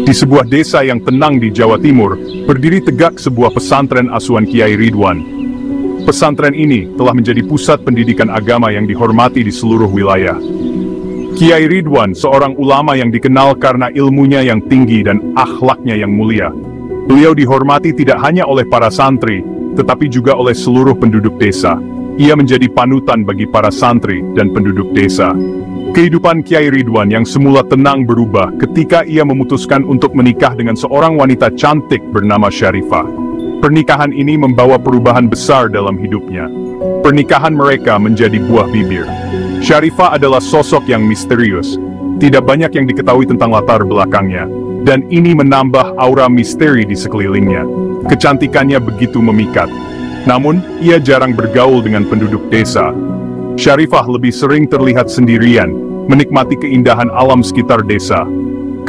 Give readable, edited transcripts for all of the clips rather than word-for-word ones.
Di sebuah desa yang tenang di Jawa Timur, berdiri tegak sebuah pesantren asuhan Kiai Ridwan. Pesantren ini telah menjadi pusat pendidikan agama yang dihormati di seluruh wilayah. Kiai Ridwan seorang ulama yang dikenal karena ilmunya yang tinggi dan akhlaknya yang mulia. Beliau dihormati tidak hanya oleh para santri, tetapi juga oleh seluruh penduduk desa. Ia menjadi panutan bagi para santri dan penduduk desa. Kehidupan Kiai Ridwan yang semula tenang berubah ketika ia memutuskan untuk menikah dengan seorang wanita cantik bernama Syarifah. Pernikahan ini membawa perubahan besar dalam hidupnya. Pernikahan mereka menjadi buah bibir. Syarifah adalah sosok yang misterius. Tidak banyak yang diketahui tentang latar belakangnya, dan ini menambah aura misteri di sekelilingnya. Kecantikannya begitu memikat. Namun, ia jarang bergaul dengan penduduk desa. Syarifah lebih sering terlihat sendirian, menikmati keindahan alam sekitar desa.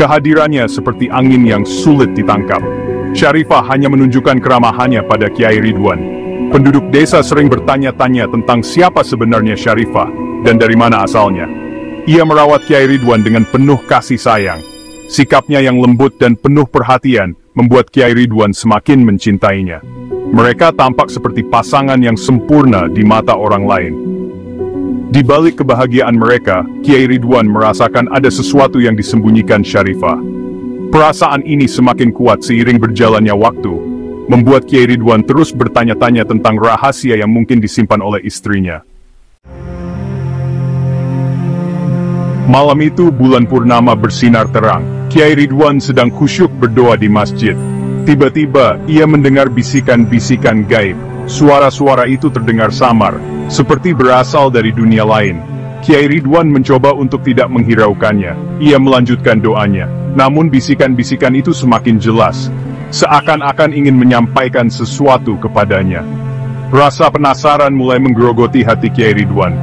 Kehadirannya seperti angin yang sulit ditangkap. Syarifah hanya menunjukkan keramahannya pada Kiai Ridwan. Penduduk desa sering bertanya-tanya tentang siapa sebenarnya Syarifah, dan dari mana asalnya. Ia merawat Kiai Ridwan dengan penuh kasih sayang. Sikapnya yang lembut dan penuh perhatian, membuat Kiai Ridwan semakin mencintainya. Mereka tampak seperti pasangan yang sempurna di mata orang lain. Di balik kebahagiaan mereka, Kiai Ridwan merasakan ada sesuatu yang disembunyikan Syarifah. Perasaan ini semakin kuat seiring berjalannya waktu, membuat Kiai Ridwan terus bertanya-tanya tentang rahasia yang mungkin disimpan oleh istrinya. Malam itu bulan purnama bersinar terang. Kiai Ridwan sedang khusyuk berdoa di masjid. Tiba-tiba, ia mendengar bisikan-bisikan gaib. Suara-suara itu terdengar samar, seperti berasal dari dunia lain. Kiai Ridwan mencoba untuk tidak menghiraukannya. Ia melanjutkan doanya. Namun bisikan-bisikan itu semakin jelas, seakan-akan ingin menyampaikan sesuatu kepadanya. Rasa penasaran mulai menggerogoti hati Kiai Ridwan.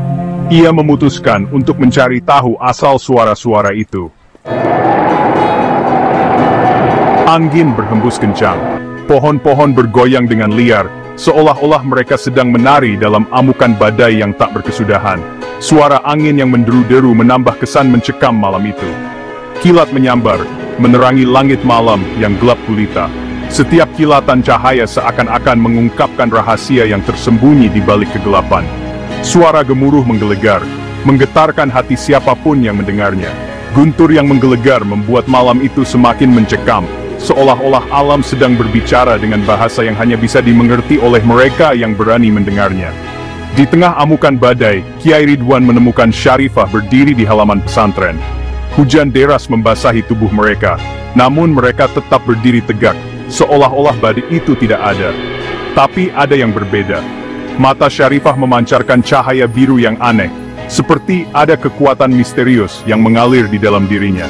Ia memutuskan untuk mencari tahu asal suara-suara itu. Angin berhembus kencang. Pohon-pohon bergoyang dengan liar, seolah-olah mereka sedang menari dalam amukan badai yang tak berkesudahan. Suara angin yang menderu-deru menambah kesan mencekam malam itu. Kilat menyambar, menerangi langit malam yang gelap gulita. Setiap kilatan cahaya seakan-akan mengungkapkan rahasia yang tersembunyi di balik kegelapan. Suara gemuruh menggelegar, menggetarkan hati siapapun yang mendengarnya. Guntur yang menggelegar membuat malam itu semakin mencekam, seolah-olah alam sedang berbicara dengan bahasa yang hanya bisa dimengerti oleh mereka yang berani mendengarnya. Di tengah amukan badai, Kiai Ridwan menemukan Syarifah berdiri di halaman pesantren. Hujan deras membasahi tubuh mereka, namun mereka tetap berdiri tegak, seolah-olah badai itu tidak ada. Tapi ada yang berbeda. Mata Syarifah memancarkan cahaya biru yang aneh, seperti ada kekuatan misterius yang mengalir di dalam dirinya.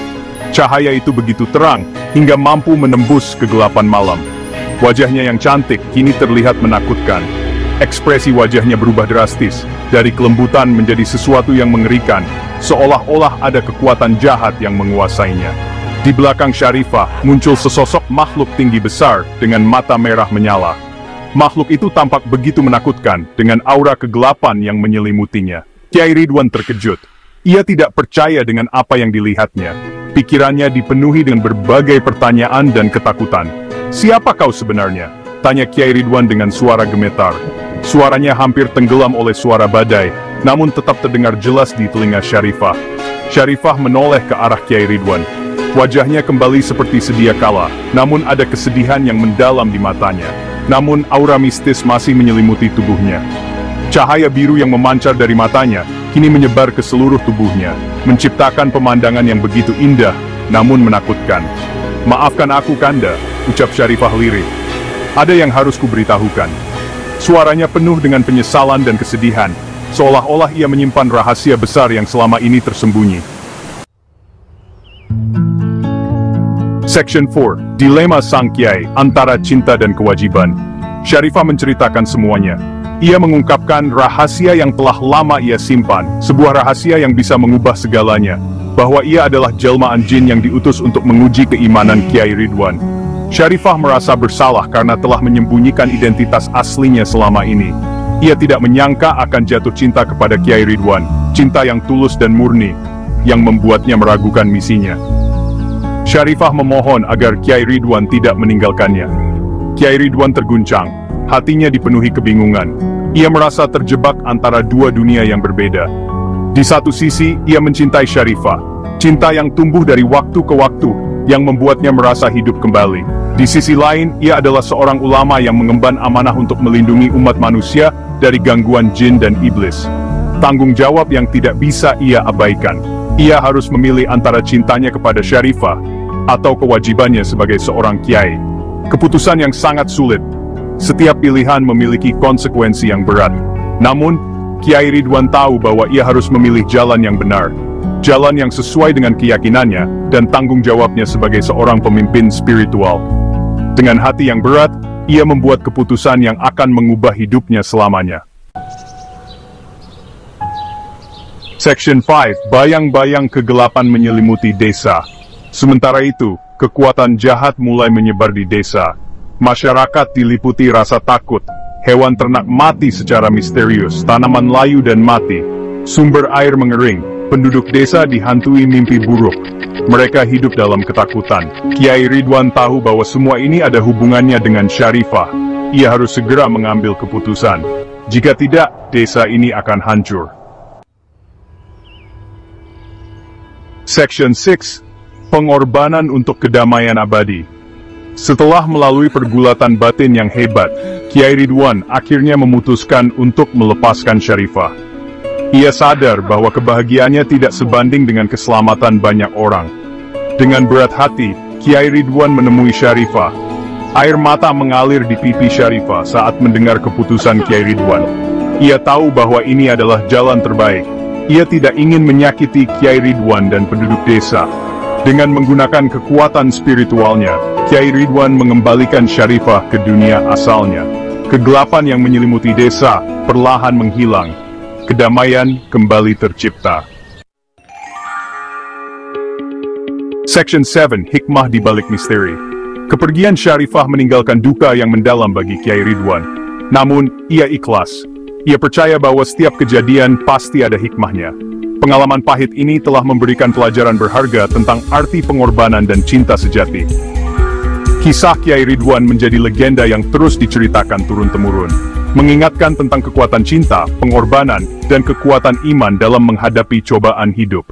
Cahaya itu begitu terang, hingga mampu menembus kegelapan malam. Wajahnya yang cantik kini terlihat menakutkan. Ekspresi wajahnya berubah drastis, dari kelembutan menjadi sesuatu yang mengerikan, seolah-olah ada kekuatan jahat yang menguasainya. Di belakang Syarifah, muncul sesosok makhluk tinggi besar dengan mata merah menyala. Makhluk itu tampak begitu menakutkan, dengan aura kegelapan yang menyelimutinya. Kiai Ridwan terkejut. Ia tidak percaya dengan apa yang dilihatnya. Pikirannya dipenuhi dengan berbagai pertanyaan dan ketakutan. "Siapa kau sebenarnya?" tanya Kiai Ridwan dengan suara gemetar. Suaranya hampir tenggelam oleh suara badai, namun tetap terdengar jelas di telinga Syarifah. Syarifah menoleh ke arah Kiai Ridwan. Wajahnya kembali seperti sedia kala, namun ada kesedihan yang mendalam di matanya. Namun aura mistis masih menyelimuti tubuhnya. Cahaya biru yang memancar dari matanya, kini menyebar ke seluruh tubuhnya, menciptakan pemandangan yang begitu indah, namun menakutkan. "Maafkan aku Kanda," ucap Syarifah lirih. "Ada yang harus kuberitahukan." Suaranya penuh dengan penyesalan dan kesedihan, seolah-olah ia menyimpan rahasia besar yang selama ini tersembunyi. Section 4, Dilema Sang Kiai, Antara Cinta dan Kewajiban. Syarifah menceritakan semuanya. Ia mengungkapkan rahasia yang telah lama ia simpan, sebuah rahasia yang bisa mengubah segalanya, bahwa ia adalah jelmaan jin yang diutus untuk menguji keimanan Kiai Ridwan. Syarifah merasa bersalah karena telah menyembunyikan identitas aslinya selama ini. Ia tidak menyangka akan jatuh cinta kepada Kiai Ridwan, cinta yang tulus dan murni, yang membuatnya meragukan misinya. Syarifah memohon agar Kiai Ridwan tidak meninggalkannya. Kiai Ridwan terguncang, hatinya dipenuhi kebingungan. Ia merasa terjebak antara dua dunia yang berbeda. Di satu sisi, ia mencintai Syarifah, cinta yang tumbuh dari waktu ke waktu, yang membuatnya merasa hidup kembali. Di sisi lain, ia adalah seorang ulama yang mengemban amanah untuk melindungi umat manusia dari gangguan jin dan iblis. Tanggung jawab yang tidak bisa ia abaikan. Ia harus memilih antara cintanya kepada Syarifah, atau kewajibannya sebagai seorang kiai. Keputusan yang sangat sulit. Setiap pilihan memiliki konsekuensi yang berat. Namun, Kiai Ridwan tahu bahwa ia harus memilih jalan yang benar. Jalan yang sesuai dengan keyakinannya, dan tanggung jawabnya sebagai seorang pemimpin spiritual. Dengan hati yang berat, ia membuat keputusan yang akan mengubah hidupnya selamanya. Section 5, bayang-bayang kegelapan menyelimuti desa. Sementara itu, kekuatan jahat mulai menyebar di desa. Masyarakat diliputi rasa takut. Hewan ternak mati secara misterius, tanaman layu dan mati. Sumber air mengering. Penduduk desa dihantui mimpi buruk. Mereka hidup dalam ketakutan. Kiai Ridwan tahu bahwa semua ini ada hubungannya dengan Syarifah. Ia harus segera mengambil keputusan. Jika tidak, desa ini akan hancur. Section 6, pengorbanan untuk kedamaian abadi. Setelah melalui pergulatan batin yang hebat, Kiai Ridwan akhirnya memutuskan untuk melepaskan Syarifah. Ia sadar bahwa kebahagiaannya tidak sebanding dengan keselamatan banyak orang. Dengan berat hati, Kiai Ridwan menemui Syarifah. Air mata mengalir di pipi Syarifah saat mendengar keputusan Kiai Ridwan. Ia tahu bahwa ini adalah jalan terbaik. Ia tidak ingin menyakiti Kiai Ridwan dan penduduk desa. Dengan menggunakan kekuatan spiritualnya, Kiai Ridwan mengembalikan Syarifah ke dunia asalnya. Kegelapan yang menyelimuti desa perlahan menghilang. Kedamaian kembali tercipta. Section 7, hikmah di balik misteri. Kepergian Syarifah meninggalkan duka yang mendalam bagi Kiai Ridwan. Namun, ia ikhlas. Ia percaya bahwa setiap kejadian pasti ada hikmahnya. Pengalaman pahit ini telah memberikan pelajaran berharga tentang arti pengorbanan dan cinta sejati. Kisah Kiai Ridwan menjadi legenda yang terus diceritakan turun-temurun, mengingatkan tentang kekuatan cinta, pengorbanan, dan kekuatan iman dalam menghadapi cobaan hidup.